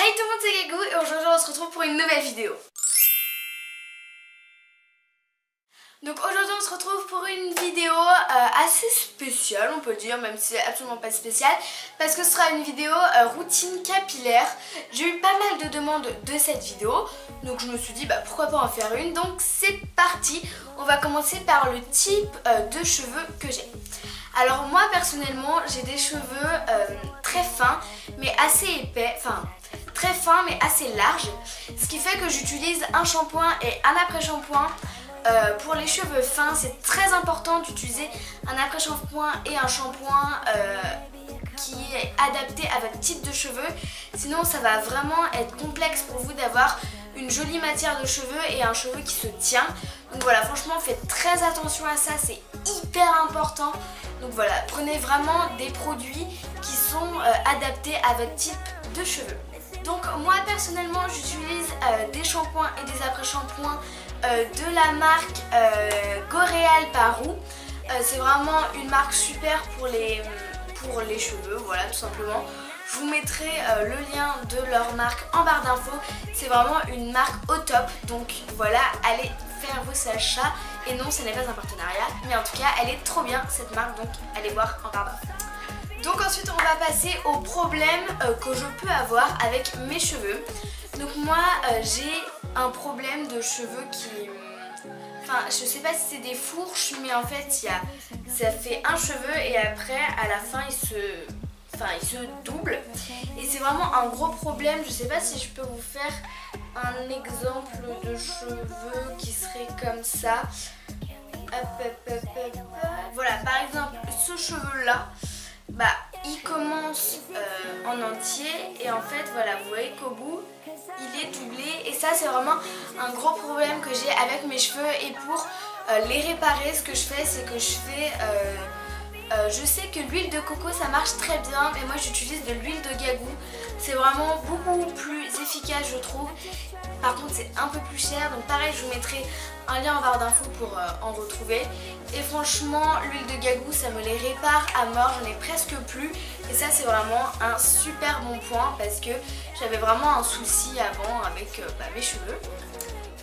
Salut tout le monde, c'est Gagou et aujourd'hui on se retrouve pour une nouvelle vidéo. Donc aujourd'hui on se retrouve pour une vidéo assez spéciale, on peut dire, même si c'est absolument pas spécial, parce que ce sera une vidéo routine capillaire. J'ai eu pas mal de demandes de cette vidéo, donc je me suis dit bah pourquoi pas en faire une. Donc c'est parti, on va commencer par le type de cheveux que j'ai. Alors moi personnellement j'ai des cheveux très fins mais assez épais, enfin très fins mais assez larges, ce qui fait que j'utilise un shampoing et un après-shampoing. Pour les cheveux fins, c'est très important d'utiliser un après-shampoing et un shampoing qui est adapté à votre type de cheveux. Sinon ça va vraiment être complexe pour vous d'avoir une jolie matière de cheveux et un cheveu qui se tient. Donc voilà, franchement faites très attention à ça, c'est hyper important. Donc voilà, prenez vraiment des produits qui sont adaptés à votre type de cheveux. Donc moi personnellement j'utilise des shampoings et des après-shampoings de la marque L'Oréal Paru. C'est vraiment une marque super pour les cheveux, voilà tout simplement. Je vous mettrai le lien de leur marque en barre d'infos. C'est vraiment une marque au top, donc voilà, allez faire vos achats. Et non, ce n'est pas un partenariat, mais en tout cas elle est trop bien cette marque, donc allez voir en barre d'infos. Donc ensuite on va passer aux problèmes que je peux avoir avec mes cheveux. Donc moi j'ai un problème de cheveux qui... Enfin je sais pas si c'est des fourches, mais en fait ça fait un cheveu et après à la fin il se double. Et c'est vraiment un gros problème. Je sais pas si je peux vous faire un exemple de cheveux qui serait comme ça. Voilà, par exemple ce cheveu là, bah il commence en entier et en fait voilà, vous voyez qu'au bout il est doublé et ça c'est vraiment un gros problème que j'ai avec mes cheveux. Et pour les réparer, ce que je fais c'est que je sais que l'huile de coco ça marche très bien, mais moi j'utilise de l'huile de Gagou. C'est vraiment beaucoup plus efficace je trouve. Par contre c'est un peu plus cher, donc pareil je vous mettrai un lien en barre d'infos pour en retrouver. Et franchement l'huile de Gagou ça me les répare à mort, j'en ai presque plus. Et ça c'est vraiment un super bon point parce que j'avais vraiment un souci avant avec mes cheveux.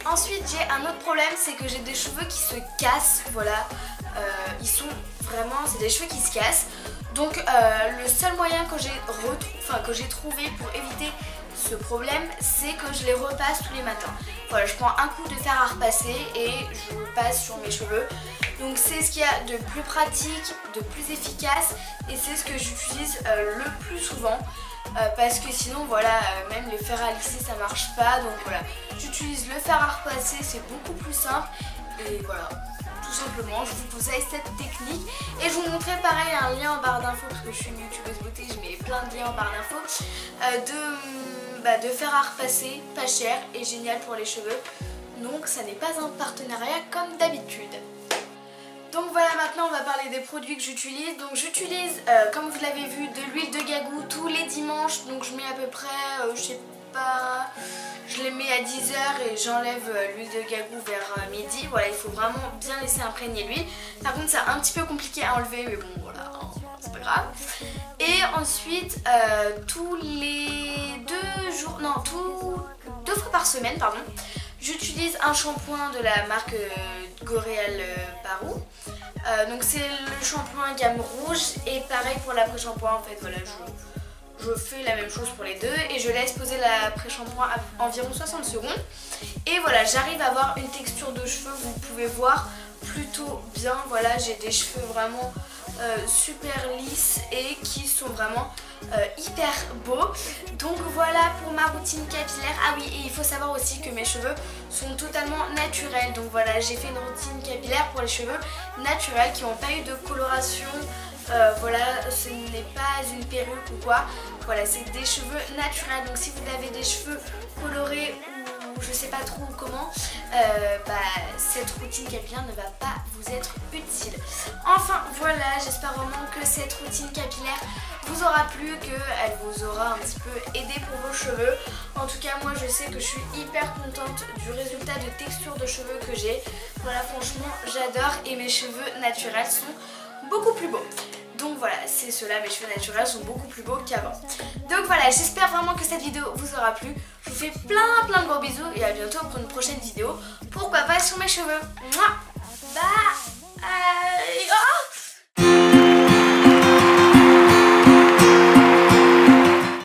Ensuite j'ai un autre problème, c'est que j'ai des cheveux qui se cassent, voilà. Ils sont vraiment, c'est des cheveux qui se cassent. Donc le seul moyen que j'ai trouvé pour éviter ce problème, c'est que je les repasse tous les matins. Voilà, je prends un coup de fer à repasser et je le passe sur mes cheveux. Donc c'est ce qu'il y a de plus pratique, de plus efficace et c'est ce que j'utilise le plus souvent. Parce que sinon voilà, même les fers à lisser ça marche pas. Donc voilà, j'utilise le fer à repasser, c'est beaucoup plus simple. Et voilà, tout simplement je vous conseille cette technique. Et je vous montrerai pareil un lien en barre d'infos, parce que je suis une youtubeuse beauté, je mets plein de liens en barre d'infos de fer à repasser, pas cher et génial pour les cheveux. Donc ça n'est pas un partenariat comme d'habitude. Donc voilà, maintenant on va parler des produits que j'utilise. Donc j'utilise, comme vous l'avez vu, de l'huile de Gagou tous les dimanches. Donc je mets à peu près, je sais pas, je les mets à 10h et j'enlève l'huile de Gagou vers midi. Voilà, il faut vraiment bien laisser imprégner l'huile. Par contre c'est un petit peu compliqué à enlever, mais bon voilà, c'est pas grave. Et ensuite, tous les 2 jours, non, 2 fois par semaine, pardon, j'utilise un shampoing de la marque L'Oréal Paru. Donc c'est le shampoing gamme rouge et pareil pour l'après-shampoing. En fait voilà, je fais la même chose pour les deux et je laisse poser l'après-shampoing à environ 60 secondes. Et voilà, j'arrive à avoir une texture de cheveux, vous pouvez voir, plutôt bien. Voilà, j'ai des cheveux vraiment super lisses et qui sont vraiment hyper beaux. Donc voilà pour ma routine capillaire. Ah oui, et il faut savoir aussi que mes cheveux sont totalement naturels. Donc voilà, j'ai fait une routine capillaire pour les cheveux naturels qui n'ont pas eu de coloration. Voilà, ce n'est pas une perruque ou quoi. Voilà, c'est des cheveux naturels. Donc si vous avez des cheveux colorés ou je sais pas trop comment, cette routine capillaire ne va pas vous être utile. Enfin voilà, j'espère vraiment que cette routine capillaire vous aura plu, qu'elle vous aura un petit peu aidé pour vos cheveux. En tout cas moi je sais que je suis hyper contente du résultat de texture de cheveux que j'ai. Voilà, franchement j'adore et mes cheveux naturels sont beaucoup plus beaux. Donc voilà, c'est cela, mes cheveux naturels sont beaucoup plus beaux qu'avant. Donc voilà, j'espère vraiment que cette vidéo vous aura plu. Je vous fais plein de gros bisous et à bientôt pour une prochaine vidéo pour Papa sur mes cheveux. Mouah.